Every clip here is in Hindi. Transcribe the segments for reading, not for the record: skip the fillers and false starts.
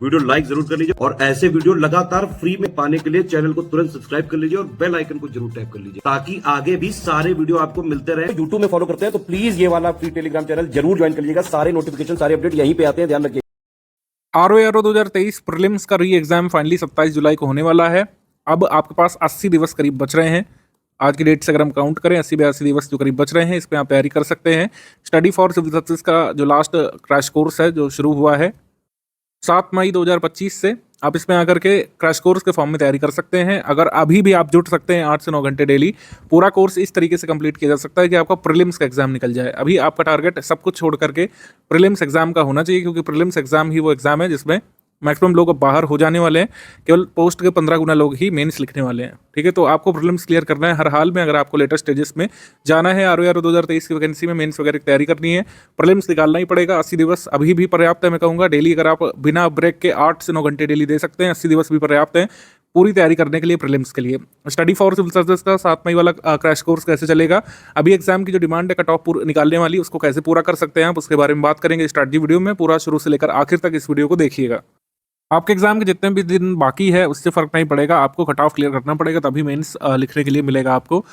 वीडियो लाइक जरूर कर लीजिए और ऐसे वीडियो लगातार फ्री में पाने के लिए चैनल को तुरंत सब्सक्राइब कर लीजिए और बेल आइकन को जरूर टैप कर लीजिए ताकि आगे भी सारे वीडियो आपको मिलते रहे। यूट्यूब में फॉलो करते हैं तो प्लीज ये वाला फ्री टेलीग्राम चैनल जरूर ज्वाइन कर लीजिएगा। सारे नोटिफिकेशन सारे अपडेट यहीं पे आते हैं, ध्यान रखिए। आरओ 2023 प्रीलिम्स का री एग्जाम फाइनली 27 जुलाई को होने वाला है। अब आपके पास 80 दिवस करीब बच रहे हैं। आज की डेट से अगर हम काउंट करें 80-82 दिवस जो करीब बच रहे हैं, इस पर आप तैयारी कर सकते हैं। स्टडी फॉर सिविल सर्विसेज का जो लास्ट क्रैश कोर्स है जो शुरू हुआ है 7 मई 2025 से, आप इसमें आकर के क्रैश कोर्स के फॉर्म में तैयारी कर सकते हैं। अगर अभी भी आप जुट सकते हैं 8 से 9 घंटे डेली, पूरा कोर्स इस तरीके से कंप्लीट किया जा सकता है कि आपका प्रीलिम्स का एग्जाम निकल जाए। अभी आपका टारगेट सब कुछ छोड़ करके प्रीलिम्स एग्जाम का होना चाहिए, क्योंकि प्रीलिम्स एग्जाम ही वो एग्जाम है जिसमें मैक्सिमम लोग अब बाहर हो जाने वाले हैं। केवल पोस्ट के 15 गुना लोग ही मेंस लिखने वाले हैं। ठीक है, तो आपको प्रीलिम्स क्लियर करना है हर हाल में। अगर आपको लेटेस्ट स्टेजेस में जाना है, आरओ 2023 की वैकेंसी में मेंस वगैरह की तैयारी करनी है, प्रीलिम्स निकालना ही पड़ेगा। 80 दिवस अभी भी पर्याप्त है, मैं कहूँगा। डेली अगर आप बिना ब्रेक के 8 से 9 घंटे डेली दे सकते हैं, 80 दिवस भी पर्याप्त है पूरी तैयारी करने के लिए प्रीलिम्स के लिए। स्टडी फॉर सिविल सर्विसेज का 7 मई वाला क्रैश कोर्स कैसे चलेगा, अभी एग्जाम की जो डिमांड है कट ऑफ निकालने वाली, उसको कैसे पूरा कर सकते हैं आप, उसके बारे में बात करेंगे स्ट्रैटेजी वीडियो में। पूरा शुरू से लेकर आखिर तक इस वीडियो को देखिएगा। आपके एग्जाम के जितने भी दिन बाकी है उससे फर्क नहीं पड़ेगा, आपको कट ऑफ क्लियर करना पड़ेगा, तभी मेंस लिखने के लिए मिलेगा आपको।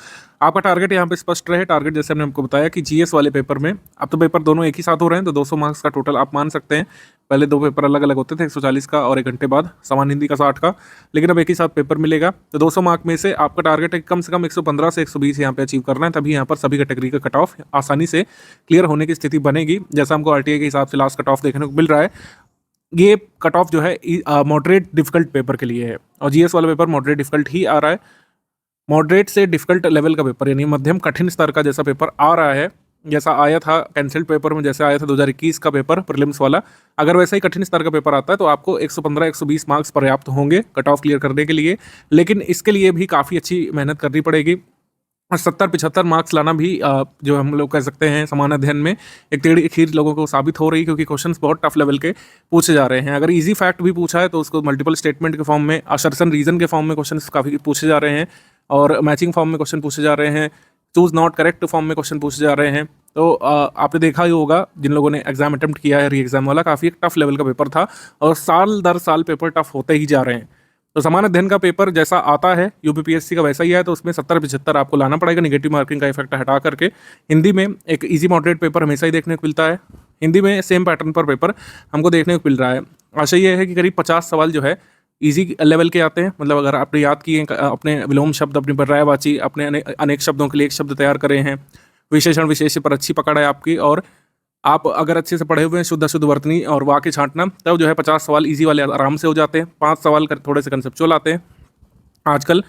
आपका टारगेट यहाँ पे स्पष्ट रहे। टारगेट जैसे हमने आपको बताया कि जीएस वाले पेपर में, अब तो पेपर दोनों एक ही साथ हो रहे हैं, तो 200 मार्क्स का टोटल आप मान सकते हैं। पहले 2 पेपर अलग अलग होते थे, 140 का और 1 घंटे बाद सामान्य हिंदी का 60 का, लेकिन अब एक ही साथ पेपर मिलेगा। तो 200 मार्क में से आपका टारगेट है कम से कम 115 से 120 यहाँ पे अचीव करना है, तभी यहाँ पर सभी कैटेगरी का कट ऑफ आसानी से क्लियर होने की स्थिति बनेगी। जैसा हमको आरटीआई के हिसाब से लास्ट कट ऑफ देखने को मिल रहा है, ये कट ऑफ जो है मॉडरेट डिफिकल्ट पेपर के लिए है, और जीएस वाला पेपर मॉडरेट डिफिकल्ट ही आ रहा है। मॉडरेट से डिफिकल्ट लेवल का पेपर, यानी मध्यम कठिन स्तर का जैसा पेपर आ रहा है, जैसा आया था कैंसल्ड पेपर में, जैसे आया था 2021 का पेपर प्रीलिम्स वाला, अगर वैसा ही कठिन स्तर का पेपर आता है तो आपको 115-120 मार्क्स पर्याप्त होंगे कट ऑफ क्लियर करने के लिए। लेकिन इसके लिए भी काफ़ी अच्छी मेहनत करनी पड़ेगी। 70-75 मार्क्स लाना भी जो हम लोग कह सकते हैं समान अध्ययन में एक टेढ़ी खीर लोगों को साबित हो रही है, क्योंकि क्वेश्चंस बहुत टफ लेवल के पूछे जा रहे हैं। अगर इजी फैक्ट भी पूछा है तो उसको मल्टीपल स्टेटमेंट के फॉर्म में, असर्शन रीजन के फॉर्म में क्वेश्चंस काफ़ी पूछे जा रहे हैं, और मैचिंग फॉर्म में क्वेश्चन पूछे जा रहे हैं, चूज नॉट करेक्ट फॉर्म में क्वेश्चन पूछे जा रहे हैं। तो आपने देखा ही होगा जिन लोगों ने एग्जाम अटेम्प्ट किया है, री एग्जाम वाला काफ़ी एक टफ लेवल का पेपर था, और साल दर साल पेपर टफ होते ही जा रहे हैं। तो समान अध्ययन का पेपर जैसा आता है यूपीपीएससी का वैसा ही है, तो उसमें 70-75 आपको लाना पड़ेगा, निगेटिव मार्किंग का इफेक्ट हटा करके। हिंदी में एक इजी मॉडरेट पेपर हमेशा ही देखने को मिलता है, हिंदी में सेम पैटर्न पर पेपर हमको देखने को मिल रहा है। आशा ये है कि करीब 50 सवाल जो है इजी लेवल के आते हैं। मतलब अगर आपने याद किए, अपने विलोम शब्द, अपनी पर्यायवाची, अपने अनेक शब्दों के लिए एक शब्द तैयार करे हैं, विशेषण विशेष्य पर अच्छी पकड़ है आपकी, और आप अगर अच्छे से पढ़े हुए हैं, शुद्ध शुद्ध वर्तनी और वाक्य छांटना, तब जो है 50 सवाल इजी वाले आराम से हो जाते हैं। 5 सवाल थोड़े से कंसेप्चुअल आते हैं आजकल,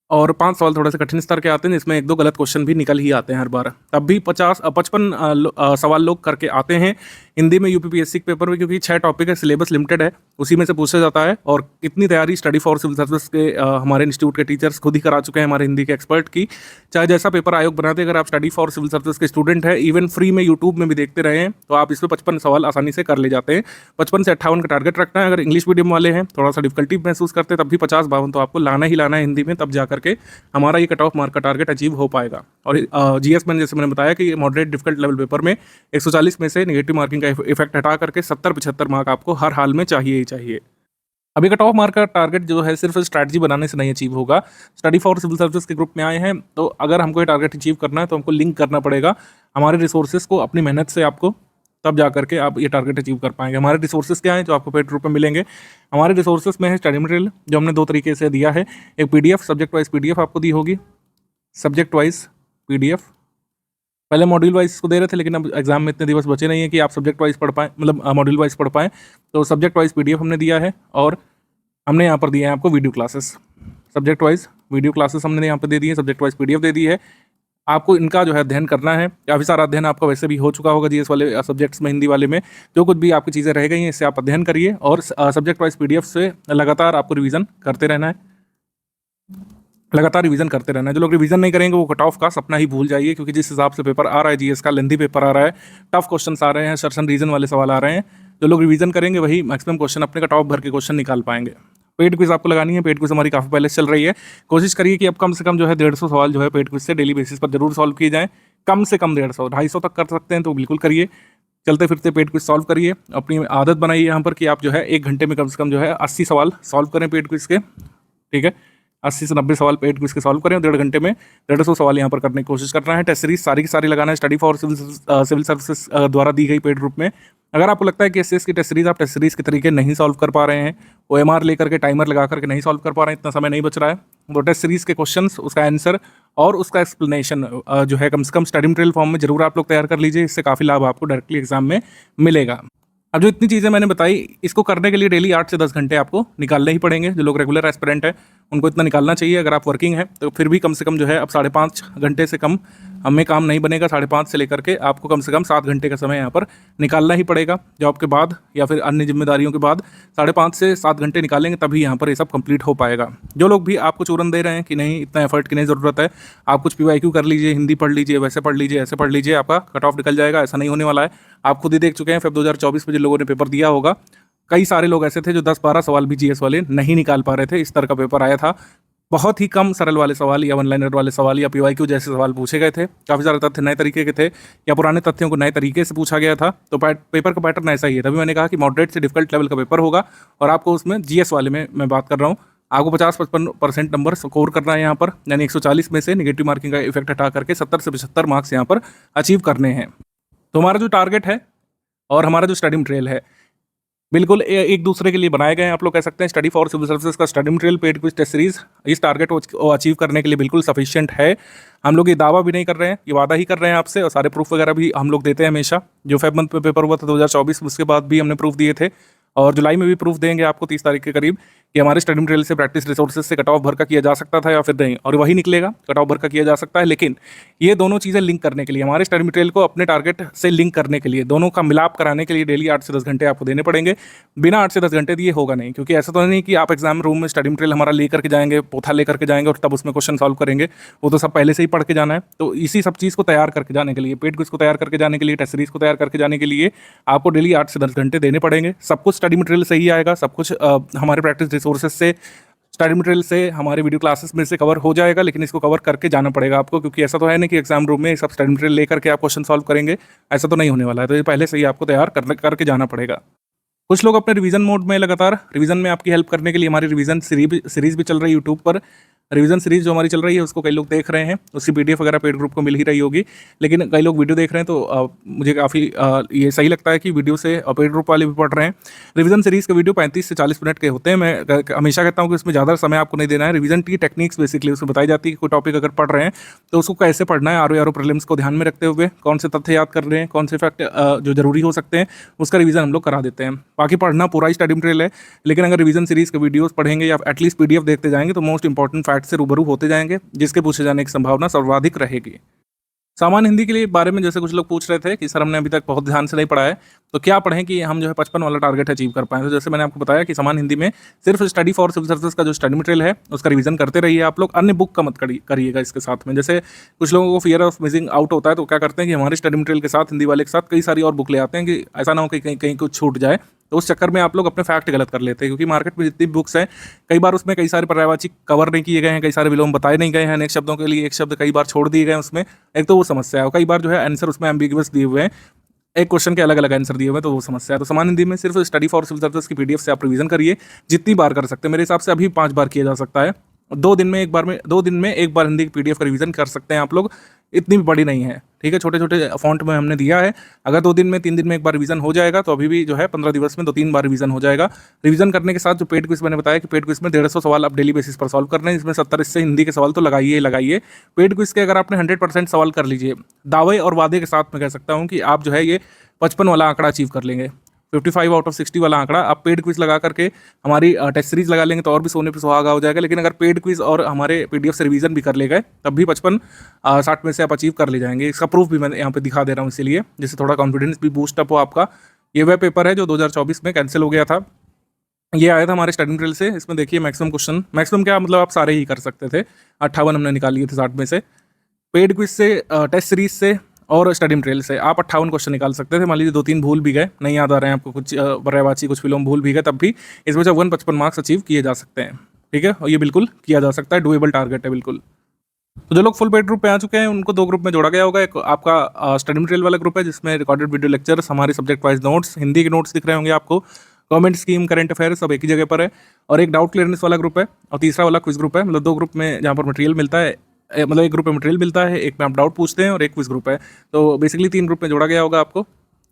और 5 सवाल थोड़े से कठिन स्तर के आते हैं, जिसमें 1-2 गलत क्वेश्चन भी निकल ही आते हैं हर बार। तब भी 55 सवाल लोग करके आते हैं हिंदी में यूपीपीएससी के पेपर में, क्योंकि 6 टॉपिक है, सिलेबस लिमिटेड है, उसी में से पूछा जाता है। और इतनी तैयारी स्टडी फॉर सिविल सर्विस के हमारे इंस्टीट्यूट के टीचर्स खुद ही करा चुके हैं, हमारे हिंदी के एक्सपर्ट की। चाहे जैसा पेपर आयोग बनाते, अगर आप स्टडी फॉर सिविल सर्विस के स्टूडेंट हैं, इवन फ्री में यूट्यूब में भी देखते रहे हैं, तो आप इसमें 55 सवाल आसानी से कर ले जाते हैं। 55 से 58 का टारगेट रखना है। अगर इंग्लिश मीडियम वाले हैं, थोड़ा सा डिफिकल्टी महसूस करते हैं, तब भी 50-52 तो आपको लाना ही लाना है हिंदी में, तब जा करके हमारा ये कट ऑफ मार्क का टारगेट अचीव हो पाएगा। और जीएस में जैसे मैंने बताया कि मॉडरेट डिफिकल्ट लेवल पेपर में 140 में से नेगेटिव मार्किंग का इफेक्ट हटा करके 70-75 मार्क आपको हर हाल में चाहिए ही चाहिए। अभी कट ऑफ मार्क का टारगेट जो है सिर्फ स्ट्रैटेजी बनाने से नहीं अचीव होगा। स्टडी फॉर सिविल सर्विस के ग्रुप में आए हैं, तो अगर हमको ये टारगेट अचीव करना है तो हमको लिंक करना पड़ेगा हमारे रिसोर्सेज को अपनी मेहनत से, आपको तब जा करके आप ये टारगेट अचीव कर पाएंगे। हमारे रिसोर्सेज क्या हैं जो आपको पेड रूप में मिलेंगे? हमारे रिसोर्सेज में है स्टडी मटेरियल, जो हमने 2 तरीके से दिया है। एक पीडीएफ, सब्जेक्ट वाइज पीडीएफ आपको दी होगी, सब्जेक्ट वाइज पीडीएफ। पहले मॉड्यूल वाइज इसको दे रहे थे, लेकिन अब एग्जाम में इतने दिवस बचे नहीं है कि आप सब्जेक्ट वाइज पढ़ पाएँ, मतलब मॉड्यूल वाइज पढ़ पाएँ, तो सब्जेक्ट वाइज पीडीएफ हमने दिया है। और हमने यहाँ पर दिए हैं आपको video classes, subject wise video classes हमने यहाँ पर दे दी है, सब्जेक्ट वाइज पीडीएफ दे दी है। आपको इनका जो है अध्ययन करना है। काफ़ी सारा अध्ययन आपका वैसे भी हो चुका होगा जीएस वाले सब्जेक्ट्स में, हिंदी वाले में जो कुछ भी आपकी चीज़ें रह गई हैं, इससे आप अध्ययन करिए, और सब्जेक्ट वाइज पीडीएफ से लगातार आपको रिवीजन करते रहना है, लगातार रिवीजन करते रहना है। जो लोग रिवीजन नहीं करेंगे वो कट ऑफ का सपना ही भूल जाइए, क्योंकि जिस हिसाब से पेपर आ रहा है जीएस का, लेंथी पेपर आ रहा है, टफ क्वेश्चन आ रहे हैं, सर्शन रीजन वाले सवाल आ रहे हैं, जो लोग रिवीजन करेंगे वही मैक्सिमम क्वेश्चन अपने कट ऑफ भर के क्वेश्चन निकाल पाएंगे। पेड क्विज आपको लगानी है, पेड क्विज हमारी काफ़ी पहले चल रही है। कोशिश करिए कि अब कम से कम जो है 150 सवाल जो है पेड क्विज से डेली बेसिस पर जरूर सॉल्व किए जाएँ। कम से कम 150, 250 तक कर सकते हैं तो बिल्कुल करिए। चलते फिरते पेड क्विज सॉल्व करिए। अपनी आदत बनाइए यहाँ पर कि आप जो है 1 घंटे में कम से कम जो है 80 सवाल सॉल्व करें पेड क्विज के, ठीक है। 80 से 90 सवाल पेड क्विज के सॉल्व करें और 1.5 घंटे में 150 सवाल यहाँ पर करने की कोशिश करना है। टेस्ट सीरीज सारी की सारी लगाना है स्टडी फॉर सिविल सर्विसेज द्वारा दी गई पेड ग्रुप में। अगर आपको लगता है कि एसएस की टेस्ट सीरीज आप टेस्ट सीरीज के तरीके नहीं सॉल्व कर पा रहे हैं, ओएमआर लेकर के टाइमर लगा करके नहीं सॉल्व कर पा रहे हैं, इतना समय नहीं बच रहा है, तो टेस्ट सीरीज के क्वेश्चंस, उसका आंसर और उसका एक्सप्लेनेशन जो है कम से कम स्टडी मटेरियल फॉर्म में जरूर आप लोग तैयार कर लीजिए। इससे काफ़ी लाभ आपको डायरेक्टली एग्जाम में मिलेगा। अब जो इतनी चीज़ें मैंने बताई, इसको करने के लिए डेली 8 से 10 घंटे आपको निकालने ही पड़ेंगे। जो लोग रेगुलर एस्पिरेंट है उनको इतना निकालना चाहिए। अगर आप वर्किंग है तो फिर भी कम से कम जो है अब 5.5 घंटे से कम हमें काम नहीं बनेगा। 5.5 से लेकर के आपको कम से कम 7 घंटे का समय यहाँ पर निकालना ही पड़ेगा। जॉब के बाद या फिर अन्य जिम्मेदारियों के बाद 5.5 से 7 घंटे निकालेंगे तभी यहाँ पर ये सब कंप्लीट हो पाएगा। जो लोग भी आपको चूरन दे रहे हैं कि नहीं इतना एफर्ट की नहीं ज़रूरत है, आप कुछ PYQ कर लीजिए, हिंदी पढ़ लीजिए, वैसे पढ़ लीजिए, ऐसे पढ़ लीजिए, आपका कट ऑफ निकल जाएगा, ऐसा नहीं होने वाला है। आप खुद ही देख चुके हैं फेब 2024 में जिन लोगों ने पेपर दिया होगा, कई सारे लोग ऐसे थे जो 10-12 सवाल भी GS वाले नहीं निकाल पा रहे थे। इस तरह का पेपर आया था। बहुत ही कम सरल वाले सवाल या वन लाइनर वाले सवाल या PYQ जैसे सवाल पूछे गए थे। काफ़ी सारे तथ्य नए तरीके के थे या पुराने तथ्यों को नए तरीके से पूछा गया था। तो पेपर का पैटर्न ऐसा ही है। तभी मैंने कहा कि मॉडरेट से डिफिकल्ट लेवल का पेपर होगा और आपको उसमें GS वाले में मैं बात कर रहा हूँ, आपको 50-55% नंबर स्कोर करना है यहाँ पर, यानी 140 में से नेगेटिव मार्किंग का इफेक्ट हटा करके 70 से 75 मार्क्स यहाँ पर अचीव करने हैं। तो हमारा जो टारगेट है और हमारा जो स्टडी मटेरियल है बिल्कुल एक दूसरे के लिए बनाए गए हैं। आप लोग कह सकते हैं स्टडी फॉर सिविल सर्विसेज का study material paid quiz test series इस टारगेट को अचीव करने के लिए बिल्कुल सफिशिएंट है। हम लोग ये दावा भी नहीं कर रहे हैं, ये वादा ही कर रहे हैं आपसे, और सारे प्रूफ वगैरह भी हम लोग देते हैं हमेशा। जो फेब मंथ में पेपर हुआ था 2024 उसके बाद भी हमने प्रूफ दिए थे और जुलाई में भी प्रूफ देंगे आपको 30 तारीख के करीब कि हमारे स्टडी मटेरियल से प्रैक्टिस रिसोर्सेज से कट ऑफ भर का किया जा सकता था या फिर नहीं, और वही निकलेगा, कट ऑफ भर का किया जा सकता है। लेकिन ये दोनों चीज़ें लिंक करने के लिए, हमारे स्टडी मटेरियल को अपने टारगेट से लिंक करने के लिए, दोनों का मिलाप कराने के लिए डेली 8 से 10 घंटे आपको देने पड़ेंगे। बिना 8 से 10 घंटे दिए होगा नहीं, क्योंकि ऐसा तो नहीं कि आप एग्जाम रूम में स्टडी मटेरियल हमारा लेकर के जाएंगे, पोथा लेकर के जाएंगे और तब उसमें क्वेश्चन सॉल्व करेंगे। वो तो सब पहले से ही पढ़ के जाना है। तो इसी सब चीज़ को तैयार करके जाने के लिए, पेड क्विज को तैयार करके जाने के लिए, टेस्ट सीरीज को तैयार करके जाने के लिए आपको डेली 8 से 10 घंटे देने पड़ेंगे। सब कुछ स्टडी मटेरियल से ही आएगा, सब कुछ हमारे प्रैक्टिस रिसोर्सेज से, स्टडी मटेरियल से, हमारे वीडियो क्लासेस में से कवर हो जाएगा। लेकिन इसको कवर करके जाना पड़ेगा आपको, क्योंकि ऐसा तो है नहीं कि एग्जाम रूम में सब स्टडी मटेरियल लेकर के आप क्वेश्चन सॉल्व करेंगे, ऐसा तो नहीं होने वाला है। तो ये पहले से ही आपको तैयार करके जाना पड़ेगा। कुछ लोग अपने रिवीजन मोड में, लगातार रिवीजन में आपकी हेल्प करने के लिए हमारी रिवीजन सीरीज भी चल रही है यूट्यूब पर। रिवीजन सीरीज जो हमारी चल रही है उसको कई लोग देख रहे हैं, उसकी PDF वगैरह पेड ग्रुप को मिल ही रही होगी। लेकिन कई लोग वीडियो देख रहे हैं तो मुझे काफ़ी ये सही लगता है कि वीडियो से पेड ग्रुप वाले भी पढ़ रहे हैं। रिवीजन सीरीज के वीडियो 35 से 40 मिनट के होते हैं। मैं हमेशा कहता हूँ कि उसमें ज़्यादा समय आपको नहीं देना है। रिवीजन की टेक्निक्स बेसिकली उसमें बताई जाती है कि कोई टॉपिक अगर पढ़ रहे हैं तो उसको कैसे पढ़ना है, RO प्रीलिम्स को ध्यान में रखते हुए, कौन से तथ्य याद कर रहे हैं, कौन से फैक्ट जो जरूरी हो सकते हैं, उसका रिवीजन हम लोग करा देते हैं। बाकी पढ़ना पूरा ही स्टडी मटेरियल है, लेकिन अगर रिवीजन सीरीज के वीडियोस पढ़ेंगे या एटलीस्ट PDF देखते जाएंगे तो मोस्ट इंपॉर्टेंट फैक्ट से रूबरू होते जाएंगे, जिसके पूछे जाने की संभावना सर्वाधिक रहेगी। सामान्य हिंदी के लिए बारे में जैसे कुछ लोग पूछ रहे थे कि सर हमने अभी तक बहुत ध्यान से नहीं पढ़ा है, तो क्या पढ़ें कि हम जो है 55 वाला टारगेट अचीव कर पाएँ। तो जैसे मैंने आपको बताया कि सामान्य हिंदी में सिर्फ स्टडी फॉर सिविल सर्विसेज का जो स्टडी मटेरियल है उसका रिवीजन करते रहिए आप लोग। अन्य बुक का मत करिएगा इसके साथ में। जैसे कुछ लोगों को फियर ऑफ मिसिंग आउट होता है, तो क्या करते हैं कि हमारे स्टडी मटेरियल के साथ हिंदी वाले के साथ कई सारी और बुक ले आते हैं कि ऐसा ना हो कि कहीं कुछ छूट जाए। तो उस चक्कर में आप लोग अपने फैक्ट गलत कर लेते हैं, क्योंकि मार्केट में जितनी बुक्स हैं कई बार उसमें कई सारे पर्यायवाची कवर नहीं किए गए हैं, कई सारे विलोम बताए नहीं गए हैं, अनेक शब्दों के लिए एक शब्द कई बार छोड़ दिए गए हैं उसमें। एक तो वो समस्या है, और कई बार जो है आंसर उसमें एम्बिगुअस दिए हुए हैं, एक क्वेश्चन के अलग अलग आंसर दिए हुए हैं, तो वो समस्या है। तो सामान्य हिंदी में सिर्फ स्टडी फॉर सिविल सर्विसेज की PDF से आप रिवीजन करिए, जितनी बार कर सकते हैं। मेरे हिसाब से अभी 5 बार किया जा सकता है। 2 दिन में एक बार हिंदी की PDF का रिवीजन कर सकते हैं आप लोग। इतनी भी बड़ी नहीं है, ठीक है। छोटे छोटे फॉन्ट में हमने दिया है। अगर 2 दिन में 3 दिन में एक बार रिवीजन हो जाएगा तो अभी भी जो है 15 दिवस में 2-3 बार रिवीजन हो जाएगा। रिवीजन करने के साथ जो पेड क्विज मैंने बताया कि पेड क्विज में 150 सवाल आप डेली बेसिस पर सॉल्व करने हैं, इसमें 70 इससे हिंदी के सवाल तो लगाइए। पेड क्विज के अगर आपने 100% सवाल कर लीजिए, दावे और वादे के साथ मैं कह सकता हूँ कि आप जो है ये 55 वाला आंकड़ा अचीव कर लेंगे। 55 आउट ऑफ 60 वाला आंकड़ा आप पेड क्विज लगा करके हमारी टेस्ट सीरीज लगा लेंगे तो और भी सोने पे सुहागा हो जाएगा। लेकिन अगर पेड क्विज और हमारे PDF से रिवीजन भी कर ले गए तब भी 55-60 में से आप अचीव कर ले जाएंगे। इसका प्रूफ भी मैं यहाँ पे दिखा दे रहा हूँ, इसीलिए जिससे थोड़ा कॉन्फिडेंस भी बूस्टअप हो आपका। ये वह पेपर है जो 2024 में कैंसिल हो गया था। ये आया था हमारे स्टडी मटेरियल से। इसमें देखिए मैक्सिमम क्वेश्चन, मैक्सिमम क्या मतलब आप सारे ही कर सकते थे, 58 हमने निकाल लिए थे 60 में से। पेड क्विज से, टेस्ट सीरीज से और स्टडी मटेरियल से आप 58 क्वेश्चन निकाल सकते थे। मान लीजिए 2-3 भूल भी गए, नहीं याद आ रहे हैं आपको, कुछ पर्यायवाची कुछ विलोम भूल भी गए, तब भी इसमें से 155 मार्क्स अचीव किए जा सकते हैं, ठीक है। और ये बिल्कुल किया जा सकता है, डुएबल टारगेट है बिल्कुल। तो जो लोग फुल पेड ग्रुप पे आ चुके हैं उनको दो ग्रुप में जोड़ा गया होगा। एक आपका स्टडी मटेरियल वाला ग्रुप है जिसमें रिकॉर्डेड वीडियो लेक्चर्स, हमारे सब्जेक्ट वाइज नोट्स, हिंदी के नोट्स दिख रहे होंगे आपको, गवर्नमेंट स्कीम, करंट अफेयर सब एक ही जगह पर है। और एक डाउट क्लियरनेस वाला ग्रुप है और तीसरा वाला क्विज ग्रुप है। मतलब दो ग्रुप में जहाँ पर मटेरियल मिलता है, मतलब एक ग्रुप में मटेरियल मिलता है, एक में आप डाउट पूछते हैं और एक क्विज ग्रुप है। तो बेसिकली 3 ग्रुप में जोड़ा गया होगा आपको।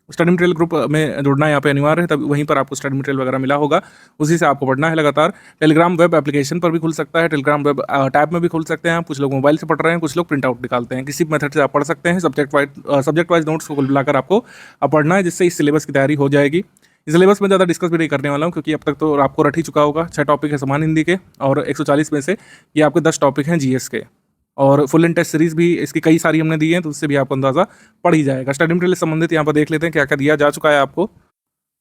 स्टडी मटेरियल ग्रुप में जुड़ना यहाँ पे अनिवार्य है, तब वहीं पर आपको स्टडी मटेरियल वगैरह मिला होगा, उसी से आपको पढ़ना है लगातार। टेलीग्राम वेब एप्लीकेशन पर भी खुल सकता है, टेलीग्राम वेब टैब में भी खुल सकते हैं आप। कुछ लोग मोबाइल से पढ़ रहे हैं, कुछ लोग प्रिंट आउट निकालते हैं, किसी भी मेथड से आप पढ़ सकते हैं। सब्जेक्ट वाइज नोट्स को कुल मिलाकर आपको पढ़ना है, जिससे इस सिलेबस की तैयारी हो जाएगी। इस सिलेबस में ज़्यादा डिस्कस भी नहीं करने वाला हूँ क्योंकि अब तक तो आपको रट ही चुका होगा। 6 टॉपिक है समान हिंदी के और 140 में से ये आपके 10 टॉपिक हैं जीएस के। और फुल एंड टेस्ट सीरीज भी इसकी कई सारी हमने दी हैं, तो उससे भी आपको अंदाजा पड़ ही जाएगा। स्टडी मटेरियल से संबंधित यहाँ पर देख लेते हैं क्या क्या दिया जा चुका है आपको।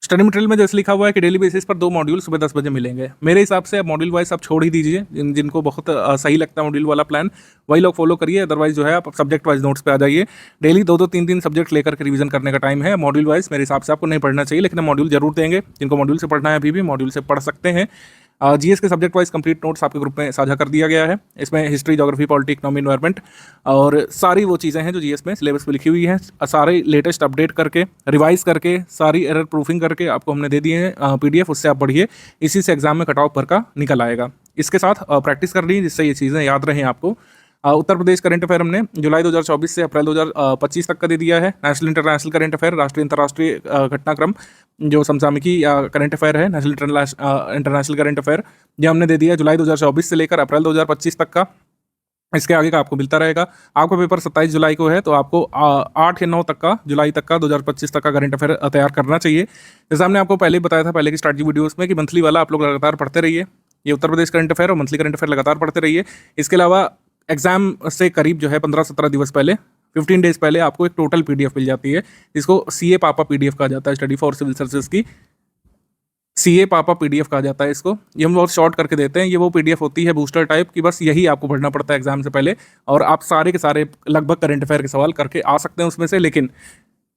स्टडी मटेरियल में जैसे लिखा हुआ है कि डेली बेसिस पर 2 मॉड्यूल सुबह 10 बजे मिलेंगे। मेरे हिसाब से अब मॉड्यूल वाइज आप छोड़ ही दीजिए, जिनको बहुत सही लगता है मॉड्यूल वाला प्लान वही लोग फॉलो करिए। अदरवाइज जो है आप सब्जेक्ट वाइज नोट्स पे आ जाइए। डेली 2-2, 3-3 सब्जेक्ट लेकर के रिवीजन करने का टाइम है। मॉड्यूल वाइज मेरे हिसाब से आपको नहीं पढ़ना चाहिए, लेकिन मॉड्यूल जरूर देंगे। जिनको मॉड्यूल से पढ़ना है अभी भी मॉड्यूल से पढ़ सकते हैं। जीएस के सब्जेक्ट वाइज कंप्लीट नोट्स आपके ग्रुप में साझा कर दिया गया है। इसमें history, geography, polity, economy, environment और सारी वो चीज़ें हैं जो जीएस में सिलेबस में लिखी हुई हैं, सारे लेटेस्ट अपडेट करके, रिवाइज करके, सारी एरर प्रूफिंग करके आपको हमने दे दिए हैं पीडीएफ। उससे आप पढ़िए, इसी से एग्जाम में कट ऑफ भर का निकल आएगा। इसके साथ प्रैक्टिस कर लीजिए जिससे ये चीज़ें याद रहें आपको। उत्तर प्रदेश करंट अफेयर हमने जुलाई 2024 से अप्रैल 2025 तक का दे दिया है। नेशनल इंटरनेशनल करंट अफेयर, राष्ट्रीय अंतर्राष्ट्रीय घटनाक्रम जो समसामयिकी करंट अफेयर है, नेशनल इंटरनेशनल करंट अफेयर, ये हमने दे दिया है जुलाई 2024 से लेकर अप्रैल 2025 तक का। इसके आगे का आपको मिलता रहेगा। आपका पेपर 27 जुलाई को है, तो आपको 8 या 9 तक का, जुलाई तक का 2025 तक का करंट अफेयर तैयार करना चाहिए। जैसे हमने आपको पहले बताया था पहले की स्ट्रैटेजी वीडियोस में कि मंथली वाला आप लोग लगातार पढ़ते रहिए। ये उत्तर प्रदेश करंट अफेयर और मंथली करंट अफेयर लगातार पढ़ते रहिए। इसके अलावा एग्जाम से करीब जो है 15-17 दिवस पहले, 15 डेज पहले आपको एक टोटल पीडीएफ मिल जाती है, जिसको सीए पापा पीडीएफ कहा जाता है। स्टडी फॉर सिविल सर्विसेज की सीए पापा पीडीएफ कहा जाता है इसको। ये हम बहुत शॉर्ट करके देते हैं। ये वो पीडीएफ होती है बूस्टर टाइप की, बस यही आपको पढ़ना पड़ता है एग्जाम से पहले, और आप सारे के सारे लगभग करंट अफेयर के सवाल करके आ सकते हैं उसमें से। लेकिन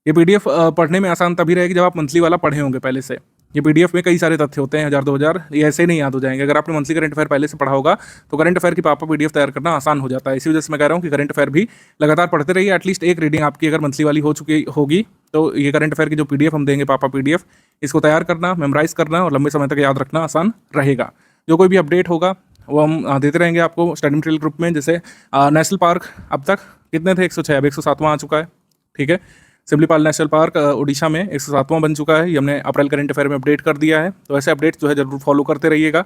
ये पीडीएफ पढ़ने में आसान तभी रहेगी जब आप मंथली वाला पढ़े होंगे पहले से। ये पीडीएफ में कई सारे तथ्य होते हैं, 1000-2000, ये ऐसे ही नहीं याद हो जाएंगे। अगर आपने मंथली करंट अफेयर पहले से पढ़ा होगा तो करंट अफेयर की पापा पीडीएफ तैयार करना आसान हो जाता है। इसी वजह से मैं कह रहा हूँ कि करंट अफेयर भी लगातार पढ़ते रहिए। एटलीस्ट एक रीडिंग आपकी अगर मंथली वाली हो चुकी होगी तो ये करंट अफेयर की जो पीडीएफ हम देंगे पापा पीडीएफ, इसको तैयार करना, मेमोराइज करना और लंबे समय तक याद रखना आसान रहेगा। जो कोई भी अपडेट होगा वो हम देते रहेंगे आपको स्टडी मटेरियल ग्रुप में। जैसे नेशनल पार्क अब तक कितने थे, 106, अब 107वां आ चुका है। ठीक है, सिमलीपाल नेशनल पार्क उड़ीसा में 107वां बन चुका है। ये हमने अप्रैल करंट अफेयर में अपडेट कर दिया है। तो ऐसे अपडेट्स जो है जरूर फॉलो करते रहिएगा।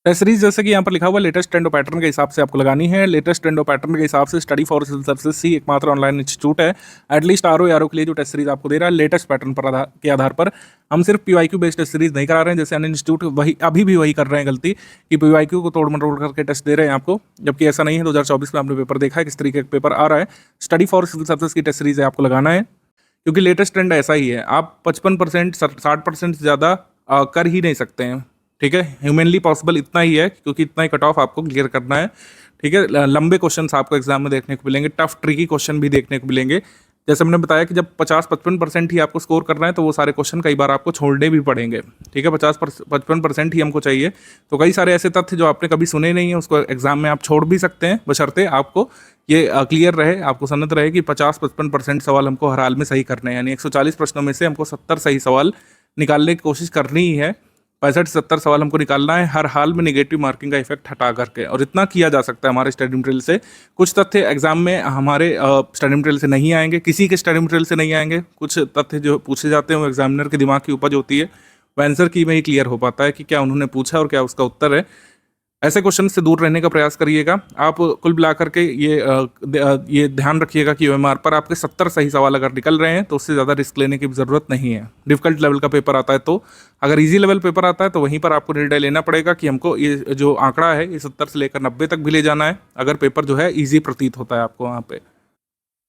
टेस्ट सीरीज जैसे कि यहाँ पर लिखा हुआ लेटेस्ट ट्रेंड और पैटर्न के हिसाब से आपको लगानी है। लेटेस्ट ट्रेंड और पैटर्न के हिसाब से स्टडी फॉर सिविल सर्विसेज ही एकमात्र ऑनलाइन इंस्टीट्यूट है एटलीस्ट आरओ के लिए जो टेस्ट सीरीज आपको दे रहा है लेटेस्ट पैटर्न पर के आधार पर। हम सिर्फ पीवाईक्यू बेस्ड टेस्ट सीरीज नहीं करा रहे हैं, जैसे अन्य इंस्टीट्यूट वही अभी भी वही कर रहे हैं गलती कि पीवाईक्यू को तोड़ मरोड़ करके टेस्ट दे रहे हैं आपको, जबकि ऐसा नहीं है। 2024 में आपने पेपर देखा है किस तरीके का पेपर आ रहा है। स्टडी फॉर सिविल सर्विसेज की टेस्ट सीरीज है आपको लगाना है, क्योंकि लेटेस्ट ट्रेंड ऐसा ही है। आप 55%, 60% से ज़्यादा कर ही नहीं सकते हैं। ठीक है, ह्यूमनली पॉसिबल इतना ही है, क्योंकि इतना ही कट ऑफ आपको क्लियर करना है। ठीक है, लंबे क्वेश्चंस आपको एग्जाम में देखने को मिलेंगे, टफ ट्रिकी क्वेश्चन भी देखने को मिलेंगे। जैसे मैंने बताया कि जब 50-55% ही आपको स्कोर करना है तो वो सारे क्वेश्चन कई बार आपको छोड़ने भी पड़ेंगे। ठीक है, 50-55% ही हमको चाहिए। तो कई सारे ऐसे तथ्य जो आपने कभी सुने नहीं है उसको एग्जाम में आप छोड़ भी सकते हैं, बशर्ते आपको ये क्लियर रहे, आपको सन्नत रहे कि 50-55% सवाल हमको हर हाल में सही करने हैं। यानी 140 प्रश्नों में से हमको 70 सही सवाल निकालने की कोशिश करनी ही है। 65-70 सवाल हमको निकालना है हर हाल में, निगेटिव मार्किंग का इफेक्ट हटा करके। और इतना किया जा सकता है हमारे स्टडी मटेरियल से। कुछ तथ्य एग्जाम में हमारे स्टडी मटेरियल से नहीं आएंगे, किसी के स्टडी मटेरियल से नहीं आएंगे। कुछ तथ्य जो पूछे जाते हैं वो एग्जामिनर के दिमाग की उपज होती है, वो आंसर की में ही क्लियर हो पाता है कि क्या उन्होंने पूछा और क्या उसका उत्तर है। ऐसे क्वेश्चन से दूर रहने का प्रयास करिएगा। आप कुल मिला करके ये ध्यान रखिएगा कि ओएमआर पर आपके 70 सही सवाल अगर निकल रहे हैं तो उससे ज़्यादा रिस्क लेने की ज़रूरत नहीं है। डिफिकल्ट लेवल का पेपर आता है तो, अगर इजी लेवल पेपर आता है तो वहीं पर आपको निर्णय लेना पड़ेगा कि हमको ये जो आंकड़ा है ये 70 से लेकर 90 तक भी ले जाना है, अगर पेपर जो है ईजी प्रतीत होता है आपको वहाँ पे।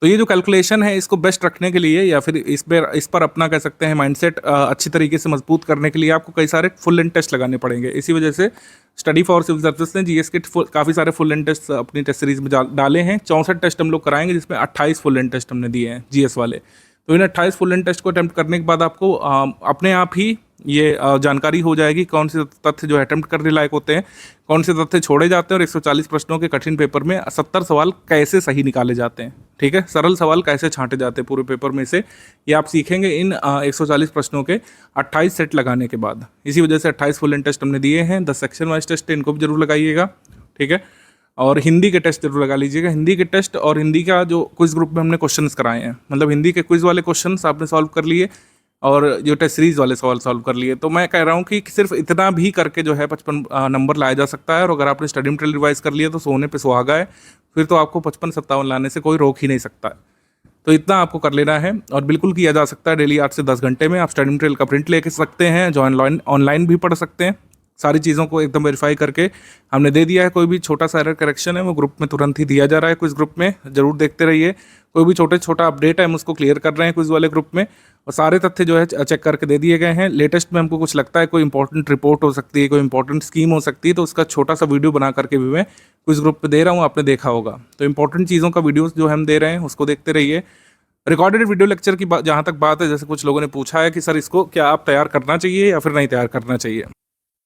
तो ये जो कैलकुलेशन है इसको बेस्ट रखने के लिए या फिर इस पर अपना कह सकते हैं माइंडसेट अच्छी तरीके से मजबूत करने के लिए आपको कई सारे फुल एंड टेस्ट लगाने पड़ेंगे। इसी वजह से स्टडी फॉर सिविल सर्विसेज ने जीएस के काफ़ी सारे फुल एंड टेस्ट अपनी टेस्ट सीरीज में डाले हैं। 64 टेस्ट हम लोग कराएंगे, जिसमें 28 फुल एंड टेस्ट हमने दिए हैं जीएस वाले। तो इन 28 फुल एंड टेस्ट को अटेम्प्ट करने के बाद आपको अपने आप ही ये जानकारी हो जाएगी कौन से तथ्य जो है अटेम्प्ट करने लायक होते हैं, कौन से तथ्य छोड़े जाते हैं, और 140 प्रश्नों के कठिन पेपर में 70 सवाल कैसे सही निकाले जाते हैं। ठीक है, सरल सवाल कैसे छांटे जाते हैं पूरे पेपर में से, ये आप सीखेंगे इन 140 प्रश्नों के 28 सेट लगाने के बाद। इसी वजह से 28 फुल एंड टेस्ट हमने दिए हैं। 10 सेक्शन वाइज टेस्ट है, इनको भी जरूर लगाइएगा। ठीक है, और हिंदी के टेस्ट जरूर लगा लीजिएगा। हिंदी के टेस्ट और हिंदी का जो क्विज ग्रुप में हमने क्वेश्चंस कराए हैं, मतलब हिंदी के क्विज वाले क्वेश्चंस आपने सॉल्व कर लिए और जो टेस्ट सीरीज वाले सवाल सॉल्व कर लिए। तो मैं कह रहा हूँ कि सिर्फ इतना भी करके जो है 55 नंबर लाया जा सकता है। और अगर आपने स्टडी मटेरियल रिवाइज कर लिया तो सोने पे सुहागा है, फिर तो आपको 55-57 लाने से कोई रोक ही नहीं सकता है। तो इतना आपको कर लेना है और बिल्कुल किया जा सकता है। डेली 8 से 10 घंटे में आप स्टडी मटेरियल का प्रिंट लेके सकते हैं, जो ऑनलाइन भी पढ़ सकते हैं। सारी चीज़ों को एकदम वेरीफाई करके हमने दे दिया है। कोई भी छोटा सा एरर करेक्शन है वो ग्रुप में तुरंत ही दिया जा रहा है, क्विज ग्रुप में जरूर देखते रहिए। कोई भी छोटा अपडेट है हम उसको क्लियर कर रहे हैं क्विज वाले ग्रुप में, और सारे तथ्य जो है चेक करके दे दिए गए हैं। लेटेस्ट में हमको कुछ लगता है कोई इंपॉर्टेंट रिपोर्ट हो सकती है, कोई इंपॉर्टेंट स्कीम हो सकती है, तो उसका छोटा सा वीडियो बना करके भी मैं क्विज ग्रुप पे दे रहा हूँ, आपने देखा होगा। तो इंपॉर्टेंट चीज़ों का वीडियोस जो हम दे रहे हैं उसको देखते रहिए। रिकॉर्डेड वीडियो लेक्चर की जहाँ तक बात है, जैसे कुछ लोगों ने पूछा है कि सर इसको क्या आप तैयार करना चाहिए या फिर नहीं तैयार करना चाहिए,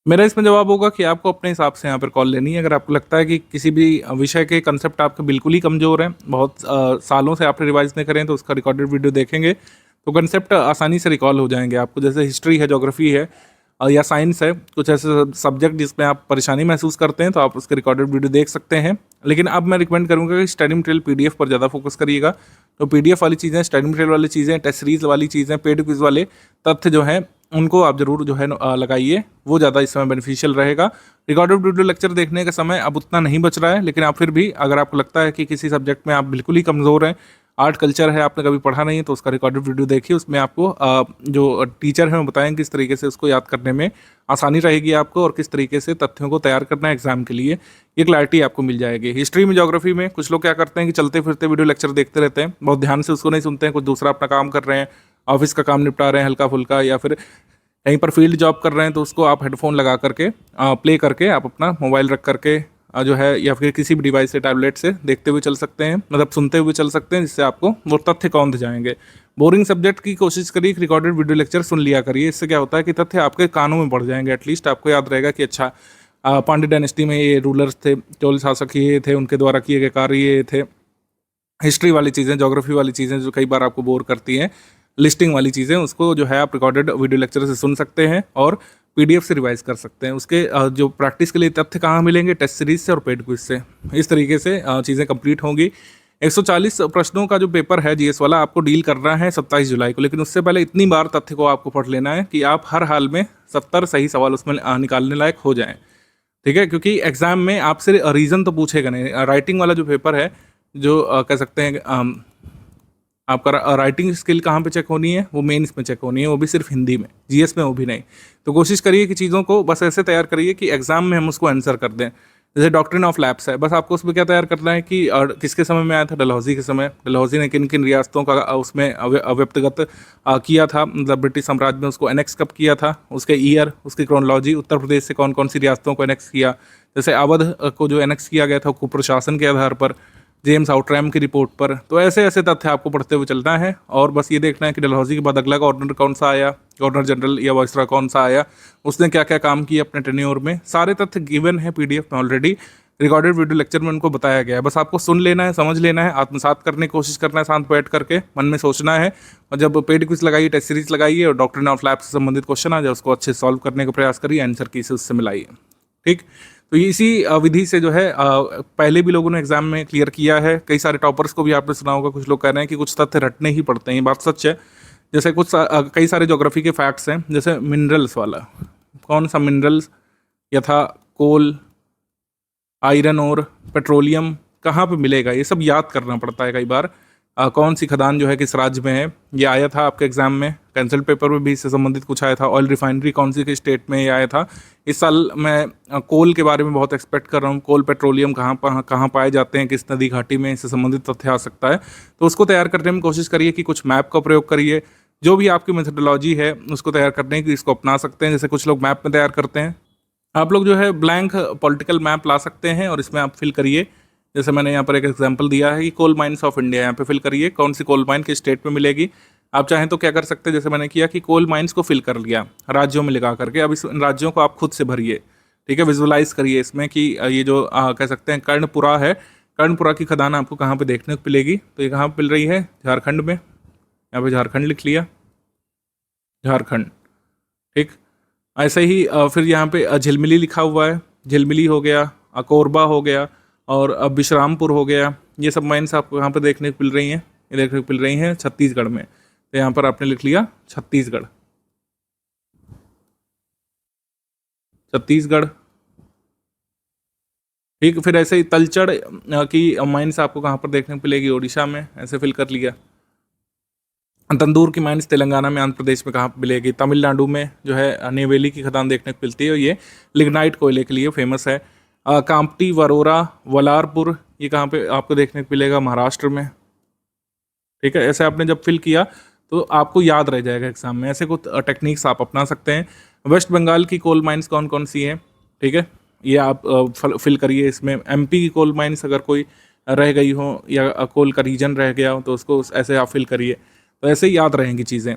मेरा इसमें जवाब होगा कि आपको अपने हिसाब से यहाँ पर कॉल लेनी है। अगर आपको लगता है कि किसी भी विषय के कंसेप्ट आपके बिल्कुल ही कमज़ोर हैं, बहुत सालों से आपने रिवाइज नहीं करें, तो उसका रिकॉर्डेड वीडियो देखेंगे तो कंसेप्ट आसानी से रिकॉल हो जाएंगे आपको। जैसे हिस्ट्री है, ज्योग्राफी है या साइंस है, कुछ ऐसे सब्जेक्ट जिसमें आप परेशानी महसूस करते हैं, तो आप उसके रिकॉर्डेड वीडियो देख सकते हैं। लेकिन अब मैं रिकमेंड करूँगा कि स्टडी मटेरियल PDF पर ज़्यादा फोकस करिएगा। तो PDF वाली चीज़ें, स्टडी मटेरियल वाली चीज़ें, टेस्ट सीरीज वाली चीज़ें, पेड क्विज वाले तथ्य जो हैं उनको आप जरूर जो है लगाइए, वो ज़्यादा इस समय बेनिफिशियल रहेगा। रिकॉर्डेड वीडियो लेक्चर देखने का समय अब उतना नहीं बच रहा है, लेकिन आप फिर भी अगर आपको लगता है कि किसी सब्जेक्ट में आप बिल्कुल ही कमज़ोर हैं, आर्ट कल्चर है, आपने कभी पढ़ा नहीं है, तो उसका रिकॉर्डेड वीडियो देखिए। उसमें आपको जो टीचर हैं वो बताएंगे किस तरीके से उसको याद करने में आसानी रहेगी आपको, और किस तरीके से तथ्यों को तैयार करना है एग्जाम के लिए, ये क्लैरिटी आपको मिल जाएगी। हिस्ट्री में, ज्योग्राफी में कुछ लोग क्या करते हैं कि चलते फिरते वीडियो लेक्चर देखते रहते हैं, बहुत ध्यान से उसको नहीं सुनते हैं, कुछ दूसरा अपना काम कर रहे हैं, ऑफिस का काम निपटा रहे हैं हल्का फुल्का, या फिर कहीं पर फील्ड जॉब कर रहे हैं, तो उसको आप हेडफोन लगा करके प्ले करके आप अपना मोबाइल रख करके जो है, या फिर किसी भी डिवाइस से, टैबलेट से देखते हुए चल सकते हैं, मतलब सुनते हुए चल सकते हैं, जिससे आपको वो तथ्य कौंध जाएंगे। बोरिंग सब्जेक्ट की कोशिश करिए कि रिकॉर्डेड वीडियो लेक्चर सुन लिया करिए। इससे क्या होता है कि तथ्य आपके कानों में बढ़ जाएंगे, एटलीस्ट आपको याद रहेगा कि अच्छा पांड्य डायनेस्टी में ये रूलर्स थे, चोल शासक ये थे, उनके द्वारा किए गए कार्य ये थे। हिस्ट्री वाली चीज़ें, ज्योग्राफी वाली चीज़ें जो कई बार आपको बोर करती हैं, लिस्टिंग वाली चीज़ें, उसको जो है आप रिकॉर्डेड वीडियो लेक्चर से सुन सकते हैं और PDF से रिवाइज कर सकते हैं। उसके जो प्रैक्टिस के लिए तथ्य कहाँ मिलेंगे, टेस्ट सीरीज से और पेड क्विज से। इस तरीके से चीज़ें कंप्लीट होंगी। 140 प्रश्नों का जो पेपर है GS वाला, आपको डील करना है 27 जुलाई को, लेकिन उससे पहले इतनी बार तथ्य को आपको पढ़ लेना है कि आप हर हाल में 70 सही सवाल उसमें निकालने लायक हो जाएं। ठीक है, क्योंकि एग्जाम में आपसे रीज़न तो पूछेगा नहीं। राइटिंग वाला जो पेपर है, जो कह सकते हैं आपका राइटिंग स्किल कहाँ पे चेक होनी है, वो मेंस में चेक होनी है, वो भी सिर्फ हिंदी में, GS में वो भी नहीं। तो कोशिश करिए कि चीज़ों को बस ऐसे तैयार करिए कि एग्जाम में हम उसको आंसर कर दें। जैसे डॉक्ट्रिन ऑफ लैप्स है, बस आपको उसमें क्या तैयार करना है कि किसके समय में आया था, डलहौजी के समय, डलहौजी ने किन किन रियासतों का उसमें व्यक्तिगत किया था, मतलब ब्रिटिश साम्राज्य में उसको एनेक्स कब किया था, उसके ईयर, उसकी क्रोनोलॉजी, उत्तर प्रदेश से कौन कौन सी रियासतों को एनेक्स किया। जैसे अवध को जो एनेक्स किया गया था कुप्रशासन के आधार पर, जेम्स आउटरैम की रिपोर्ट पर। तो ऐसे ऐसे तथ्य आपको पढ़ते हुए चलना है, और बस ये देखना है कि डलहौजी के बाद अगला गवर्नर कौन सा आया, गवर्नर जनरल या वाइसरॉय कौन सा आया, उसने क्या क्या काम किया अपने टेन्योर में। सारे तथ्य गिवन है PDF में ऑलरेडी, रिकॉर्डेड वीडियो लेक्चर में उनको बताया गया है। बस आपको सुन लेना है, समझ लेना है, आत्मसात करने की कोशिश करना है, शांत बैठ करके मन में सोचना है, और जब पेड क्विज लगाइए, टेस्ट सीरीज लगाइए, और डॉक्ट्रिन ऑफ लैप्स से संबंधित क्वेश्चन आ जाए उसको अच्छे से सॉल्व करने का प्रयास करिए, आंसर की से उससे मिलाइए। ठीक, तो इसी विधि से जो है पहले भी लोगों ने एग्जाम में क्लियर किया है। कई सारे टॉपर्स को भी आपने सुना होगा, कुछ लोग कह रहे हैं कि कुछ तथ्य रटने ही पड़ते हैं, ये बात सच है। जैसे कुछ कई सारे ज्योग्राफी के फैक्ट्स हैं, जैसे मिनरल्स वाला, कौन सा मिनरल्स, यथा कोल, आयरन और पेट्रोलियम कहाँ पे मिलेगा, ये सब याद करना पड़ता है कई बार। कौन सी खदान जो है किस राज्य में है, ये आया था आपके एग्जाम में, कैंसल पेपर में भी इससे संबंधित कुछ आया था। ऑयल रिफाइनरी कौन सी के स्टेट में ये आया था। इस साल मैं कोल के बारे में बहुत एक्सपेक्ट कर रहा हूँ, कोल पेट्रोलियम कहाँ पाए जाते हैं, किस नदी घाटी में, इससे संबंधित तथ्य आ सकता है। तो उसको तैयार करने में कोशिश करिए कि कुछ मैप का प्रयोग करिए, जो भी आपकी मेथोडोलॉजी है उसको तैयार करने की, इसको अपना सकते हैं। जैसे कुछ लोग मैप में तैयार करते हैं, आप लोग जो है ब्लैंक पॉलिटिकल मैप ला सकते हैं और इसमें आप फिल करिए। जैसे मैंने यहाँ पर एक एग्जांपल दिया है कि कोल माइंस ऑफ इंडिया, यहाँ पे फिल करिए कौन सी कोल माइन किस स्टेट में मिलेगी, आप चाहें तो क्या कर सकते हैं, जैसे मैंने किया कि कोल माइंस को फिल कर लिया राज्यों में लगा करके, अब इस राज्यों को आप खुद से भरिए। ठीक है, विजुअलाइज करिए इसमें कि ये जो कह सकते हैं कर्णपुरा है, कर्णपुरा की खदान आपको कहाँ पे देखने को मिलेगी, तो ये कहाँ पे मिल रही है, झारखंड में। यहाँ पे झारखंड लिख लिया, झारखंड। ठीक, ऐसे ही फिर यहाँ पे झिलमिली लिखा हुआ है, झिलमिली हो गया, कोरबा हो गया, और विश्रामपुर हो गया। ये सब माइंस आपको यहाँ पे देखने को मिल रही हैं, ये देखने को मिल रही हैं छत्तीसगढ़ में। तो यहाँ पर आपने लिख लिया छत्तीसगढ़, छत्तीसगढ़। ठीक, फिर ऐसे ही तलचड़ की माइंस आपको कहाँ पर देखने को मिलेगी, ओडिशा में, ऐसे फिल कर लिया। तंदूर की माइंस तेलंगाना में, आंध्र प्रदेश में कहाँ पर मिलेगी, तमिलनाडु में जो है नेवेली की खदान देखने को मिलती है, और ये लिग्नाइट कोयले के लिए फेमस है। कांपटी, वरोरा, वलारपुर, ये कहाँ पे आपको देखने को मिलेगा, महाराष्ट्र में। ठीक है, ऐसे आपने जब फिल किया तो आपको याद रह जाएगा एग्जाम में। ऐसे कुछ टेक्निक्स आप अपना सकते हैं। वेस्ट बंगाल की कोल माइंस कौन कौन सी हैं, ठीक है, ये आप फिल करिए इसमें। एमपी की कोल माइंस अगर कोई रह गई हो या कोल का रीजन रह गया हो तो उसको ऐसे आप फिल करिए, तो ऐसे ही याद रहेंगी चीज़ें।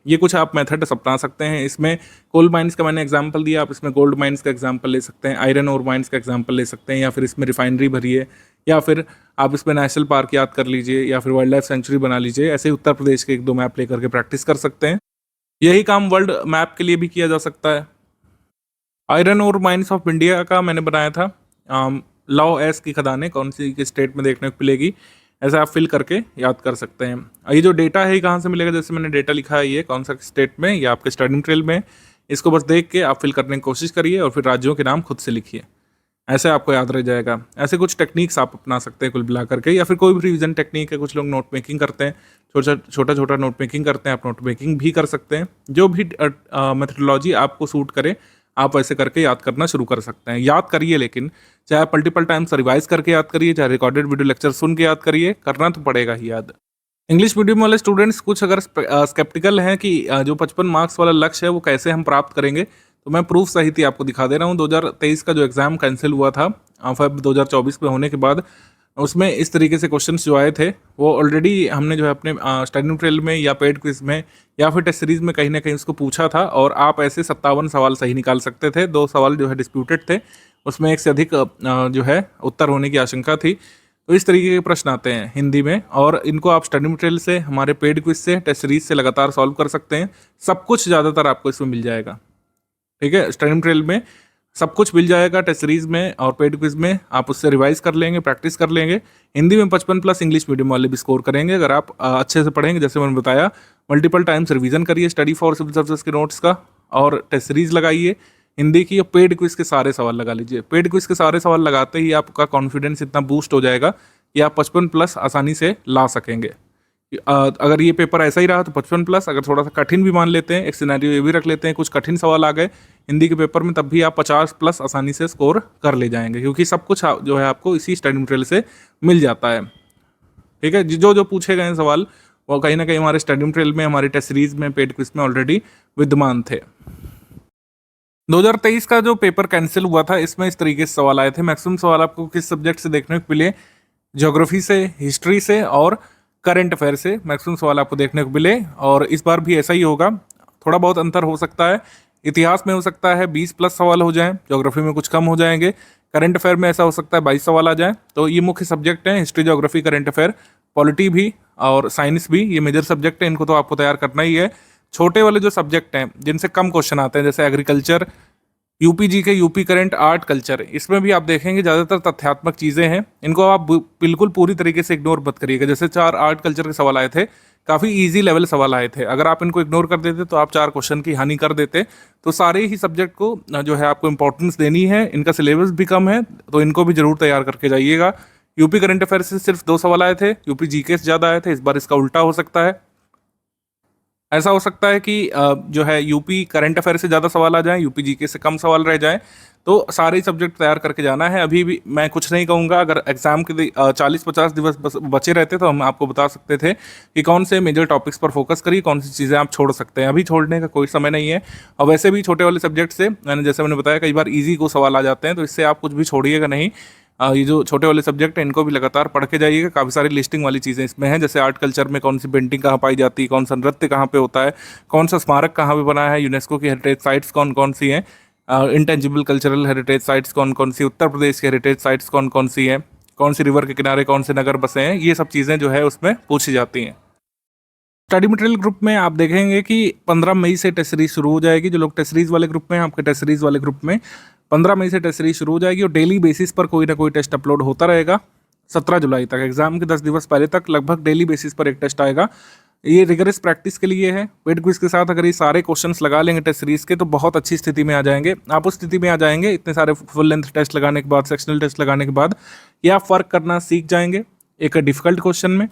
ये कुछ आप मेथड अपना सकते हैं। इसमें कोल माइंस का मैंने एग्जांपल दिया, आप इसमें गोल्ड माइंस का एग्जांपल ले सकते हैं, आयरन और माइंस का एग्जांपल ले सकते हैं, या फिर इसमें रिफाइनरी भरिए, या फिर आप इसमें नेशनल पार्क याद कर लीजिए, या फिर वाइल्ड लाइफ सेंचुरी बना लीजिए। ऐसे ही उत्तर प्रदेश के 1-2 मैप लेकर के प्रैक्टिस कर सकते हैं। यही काम वर्ल्ड मैप के लिए भी किया जा सकता है। आयरन और माइंस ऑफ इंडिया का मैंने बनाया था, लॉ एस की खदानें कौन सी किस स्टेट में देखने को मिलेगी, ऐसे आप फिल करके याद कर सकते हैं। ये जो डेटा है कहाँ से मिलेगा, जैसे मैंने डेटा लिखा है ये कौन सा स्टेट में, या आपके स्टडी मटेरियल में, इसको बस देख के आप फिल करने की कोशिश करिए और फिर राज्यों के नाम खुद से लिखिए, ऐसे आपको याद रह जाएगा। ऐसे कुछ टेक्निक्स आप अपना सकते हैं कुल मिला करके, या फिर कोई भी रिवीजन टेक्निक है। कुछ लोग नोट मेकिंग करते हैं, छोटा छोटा नोट मेकिंग करते हैं, आप नोट मेकिंग भी कर सकते हैं। जो भी मेथडोलॉजी आपको सूट करे आप ऐसे करके याद करना शुरू कर सकते हैं। याद करिए, लेकिन चाहे आप मल्टीपल टाइम्स रिवाइज करके याद करिए, चाहे रिकॉर्डेड वीडियो लेक्चर सुन के याद करिए, करना तो पड़ेगा ही याद। इंग्लिश मीडियम वाले स्टूडेंट्स कुछ अगर स्केप्टिकल हैं कि जो 55 मार्क्स वाला लक्ष्य है वो कैसे हम प्राप्त करेंगे, तो मैं प्रूफ सहित ही आपको दिखा दे रहा हूँ। 2023 का जो एग्ज़ाम कैंसिल हुआ था फेब 2024 में होने के बाद, उसमें इस तरीके से क्वेश्चंस जो आए थे वो ऑलरेडी हमने जो है अपने स्टडी मटेरियल में या पेड क्विज में या फिर टेस्ट सीरीज में कहीं ना कहीं उसको पूछा था, और आप ऐसे 57 सवाल सही निकाल सकते थे। 2 सवाल जो है डिस्प्यूटेड थे, उसमें 1 से अधिक जो है उत्तर होने की आशंका थी। तो इस तरीके के प्रश्न आते हैं हिंदी में, और इनको आप स्टडी मटेरियल से, हमारे पेड क्विज से, टेस्ट सीरीज से लगातार सॉल्व कर सकते हैं। सब कुछ ज़्यादातर आपको इसमें मिल जाएगा। ठीक है, स्टडी मटेरियल में सब कुछ मिल जाएगा, टेस्ट सीरीज में और पेड क्विज में आप उससे रिवाइज कर लेंगे, प्रैक्टिस कर लेंगे। हिंदी में 55+ इंग्लिश मीडियम वाले भी स्कोर करेंगे अगर आप अच्छे से पढ़ेंगे। जैसे मैंने बताया, मल्टीपल टाइम्स रिवीजन करिए स्टडी फॉर सिविल सर्विसेज के नोट्स का, और टेस्ट सीरीज लगाइए हिंदी की, और पेड क्विज के सारे सवाल लगा लीजिए। पेड क्विज के सारे सवाल लगाते ही आपका कॉन्फिडेंस इतना बूस्ट हो जाएगा कि आप 55+ आसानी से ला सकेंगे। अगर ये पेपर ऐसा ही रहा तो 55+, अगर थोड़ा सा कठिन भी मान लेते हैं, एक सिनेरियो ये भी रख लेते हैं, कुछ कठिन सवाल आ गए हिंदी के पेपर में, तब भी आप 50+ आसानी से स्कोर कर ले जाएंगे, क्योंकि सब कुछ जो है आपको इसी स्टडी मटेरियल से मिल जाता है। ठीक है, जो जो पूछे गए सवाल वो कहीं ना कहीं हमारे स्टडी मटेरियल में, हमारे टेस्ट सीरीज में, पेड क्विज में ऑलरेडी विद्यमान थे। 2023 का जो पेपर कैंसिल हुआ था, इसमें इस तरीके से सवाल आए थे। मैक्सिमम सवाल आपको किस सब्जेक्ट से देखने को मिले, ज्योग्राफी से, हिस्ट्री से और करंट अफेयर से मैक्सिमम सवाल आपको देखने को मिले। और इस बार भी ऐसा ही होगा, थोड़ा बहुत अंतर हो सकता है। इतिहास में हो सकता है 20+ सवाल हो जाएं, ज्योग्राफी में कुछ कम हो जाएंगे, करंट अफेयर में ऐसा हो सकता है 22 सवाल आ जाएं। तो ये मुख्य सब्जेक्ट हैं, history, geography, current affair, polity भी और साइंस भी, ये मेजर सब्जेक्ट है, इनको तो आपको तैयार करना ही है। छोटे वाले जो सब्जेक्ट हैं जिनसे कम क्वेश्चन आते हैं, जैसे एग्रीकल्चर, यूपी जी के, यूपी करंट, आर्ट, कल्चर, इसमें भी आप देखेंगे ज़्यादातर तथ्यात्मक चीज़ें हैं, इनको आप बिल्कुल पूरी तरीके से इग्नोर मत करिएगा। जैसे 4 आर्ट कल्चर के सवाल आए थे, काफ़ी इजी लेवल सवाल आए थे, अगर आप इनको इग्नोर कर देते तो आप 4 क्वेश्चन की हानि कर देते। तो सारे ही सब्जेक्ट को जो है आपको इंपॉर्टेंस देनी है, इनका सिलेबस भी कम है, तो इनको भी जरूर तैयार करके जाइएगा। यूपी करंट अफेयर से सिर्फ 2 सवाल आए थे, यूपी जीके से ज़्यादा आए थे, इस बार इसका उल्टा हो सकता है। ऐसा हो सकता है कि जो है यूपी करंट अफेयर से ज़्यादा सवाल आ जाएं, यूपी जीके से कम सवाल रह जाएं, तो सारे ही सब्जेक्ट तैयार करके जाना है। अभी भी मैं कुछ नहीं कहूँगा, अगर एग्जाम के 40-50 दिवस बचे रहते तो हम आपको बता सकते थे कि कौन से मेजर टॉपिक्स पर फोकस करिए, कौन सी चीज़ें आप छोड़ सकते हैं। अभी छोड़ने का कोई समय नहीं है। और वैसे भी छोटे वाले सब्जेक्ट से जैसे मैंने बताया, कई बार ईजी को सवाल आ जाते हैं, तो इससे आप कुछ भी छोड़िएगा नहीं। ये जो छोटे वाले सब्जेक्ट हैं इनको भी लगातार पढ़ के जाइएगा। काफ़ी सारी लिस्टिंग वाली चीज़ें इसमें हैं, जैसे आर्ट कल्चर में कौन सी पेंटिंग कहाँ पाई जाती है, कौन सा नृत्य कहाँ पे होता है, कौन सा स्मारक कहाँ पे बना है, यूनेस्को की हेरिटेज साइट्स कौन कौन सी हैं, इंटेंजिबल कल्चरल हेरिटेज साइट्स कौन कौन सी, उत्तर प्रदेश की हेरिटेज साइट्स कौन कौन सी हैं, कौन सी रिवर के किनारे कौन से नगर बसे हैं, ये सब चीज़ें जो है उसमें पूछी जाती हैं। स्टडी मटेरियल ग्रुप में आप देखेंगे कि 15 मई से टेस्ट सीरीज शुरू हो जाएगी। जो लोग टेस्ट सीरीज वाले ग्रुप में हैं, आपके टेस्ट सीरीज वाले ग्रुप में 15 मई से टेस्ट सीरीज शुरू हो जाएगी और डेली बेसिस पर कोई ना कोई टेस्ट अपलोड होता रहेगा 17 जुलाई तक। एग्जाम के 10 दिवस पहले तक लगभग डेली बेसिस पर एक टेस्ट आएगा। ये रिगरस प्रैक्टिस के लिए है। पेड क्विज के साथ अगर ये सारे क्वेश्चंस लगा लेंगे टेस्ट सीरीज के तो बहुत अच्छी स्थिति में आ जाएंगे। आप उस स्थिति में आ जाएंगे इतने सारे फुल लेंथ टेस्ट लगाने के बाद, सेक्शनल टेस्ट लगाने के बाद, या आप फ़र्क करना सीख जाएंगे एक डिफ़िकल्ट क्वेश्चन में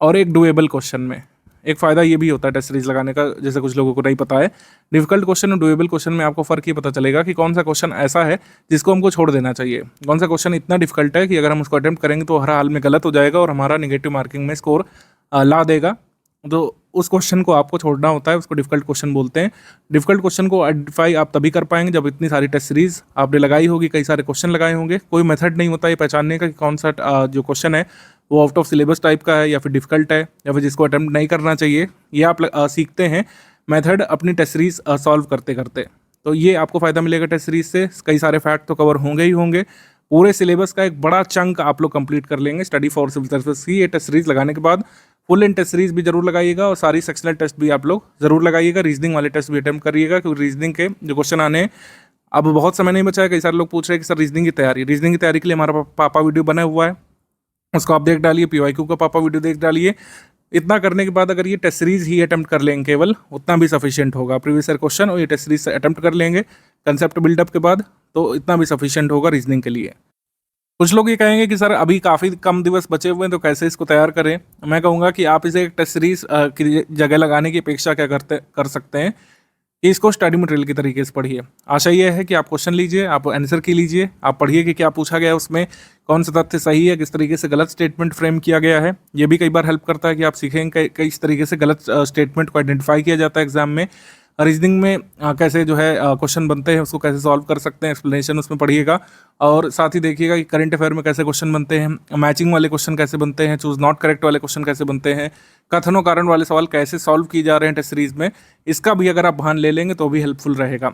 और एक डुएबल क्वेश्चन में। एक फ़ायदा ये भी होता है टेस्ट सीरीज लगाने का, जैसे कुछ लोगों को नहीं पता है, डिफिकल्ट क्वेश्चन और डुएबल क्वेश्चन में आपको फ़र्क ये पता चलेगा कि कौन सा क्वेश्चन ऐसा है जिसको हमको छोड़ देना चाहिए, कौन सा क्वेश्चन इतना डिफिकल्ट है कि अगर हम उसको अटेम्प्ट करेंगे तो हर हाल में गलत हो जाएगा और हमारा निगेटिव मार्किंग में स्कोर ला देगा। तो उस क्वेश्चन को आपको छोड़ना होता है, उसको डिफिकल्ट क्वेश्चन बोलते हैं। डिफिकल्ट क्वेश्चन को आइडेंटिफाई आप तभी कर पाएंगे जब इतनी सारी टेस्ट सीरीज आपने लगाई होगी, कई सारे क्वेश्चन लगाए होंगे। कोई मेथड नहीं होता ये पहचानने का कि कौन सा जो क्वेश्चन है वो आउट ऑफ सिलेबस टाइप का है या फिर डिफिकल्ट है या फिर जिसको अटेम्प्ट नहीं करना चाहिए। ये आप सीखते हैं मेथड अपनी टेस्ट सीरीज सॉल्व करते करते। तो ये आपको फ़ायदा मिलेगा टेस्ट सीरीज से। कई सारे फैक्ट तो कवर होंगे ही होंगे। पूरे सिलेबस का एक बड़ा चंक आप लोग कंप्लीट कर लेंगे स्टडी फॉर सिविल सर्विसेज की ये टेस्ट सीरीज लगाने के बाद। फुल इन टेस्ट सीरीज भी जरूर लगाइएगा और सारी सेक्शनल टेस्ट भी आप लोग जरूर लगाइएगा। रीजनिंग वाले टेस्ट भी अटेम्प्ट करिएगा क्योंकि रीजनिंग के जो क्वेश्चन आने हैं अब बहुत समय नहीं बचा है। कई सारे लोग पूछ रहे हैं कि सर रीजनिंग की तैयारी के लिए हमारा पापा वीडियो बना हुआ है, उसको आप देख डालिए। PYQ का पापा वीडियो देख डालिए। इतना करने के बाद अगर ये टेस्ट सीरीज ही अटेम्प्ट कर लेंगे केवल, उतना भी सफिशिएंट होगा। प्रीवियस ईयर क्वेश्चन और ये टेस्ट सीरीज अटेम्प्ट कर लेंगे कंसेप्ट बिल्डअप के बाद, तो इतना भी सफिशिएंट होगा रीजनिंग के लिए। कुछ लोग ये कहेंगे कि सर अभी काफ़ी कम दिवस बचे हुए हैं तो कैसे इसको तैयार करें। मैं कहूँगा कि आप इसे एक टेस्ट सीरीज की जगह लगाने की अपेक्षा क्या कर सकते हैं कि इसको स्टडी मटेरियल की तरीके से पढ़िए। आशा ये है कि आप क्वेश्चन लीजिए, आप आंसर की लीजिए, आप पढ़िए कि क्या पूछा गया है, उसमें कौन सा तथ्य सही है, किस तरीके से गलत स्टेटमेंट फ्रेम किया गया है। ये भी कई बार हेल्प करता है कि आप सीखेंगे किस तरीके से गलत स्टेटमेंट को आइडेंटिफाई किया जाता है एग्जाम में। रीजनिंग में कैसे जो है क्वेश्चन बनते हैं, उसको कैसे सॉल्व कर सकते हैं, एक्सप्लेनेशन उसमें पढ़िएगा। और साथ ही देखिएगा कि करंट अफेयर में कैसे क्वेश्चन बनते हैं, मैचिंग वाले क्वेश्चन कैसे बनते हैं, चूज नॉट करेक्ट वाले क्वेश्चन कैसे बनते हैं, कथनों कारण वाले सवाल कैसे सॉल्व किए जा रहे हैं टेस्ट सीरीज में। इसका भी अगर आप भान ले लेंगे तो भी हेल्पफुल रहेगा।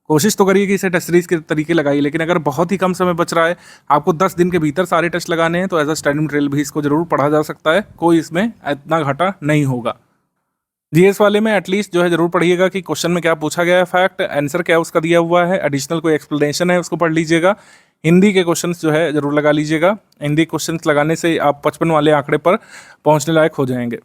कोशिश तो करिए कि इसे टेस्ट सीरीज के तरीके लगाइए, लेकिन अगर बहुत ही कम समय बच रहा है, आपको 10 दिन के भीतर सारे टेस्ट लगाने हैं, तो एज अ स्टडी मटेरियल भी इसको जरूर पढ़ा जा सकता है। कोई इसमें इतना घाटा नहीं होगा। जीएस वाले में एटलीस्ट जो है जरूर पढ़िएगा कि क्वेश्चन में क्या पूछा गया है, फैक्ट आंसर क्या उसका दिया हुआ है, एडिशनल कोई एक्सप्लेनेशन है उसको पढ़ लीजिएगा। हिंदी के क्वेश्चंस जो है जरूर लगा लीजिएगा। हिंदी क्वेश्चंस लगाने से आप 55 वाले आंकड़े पर पहुंचने लायक हो जाएंगे।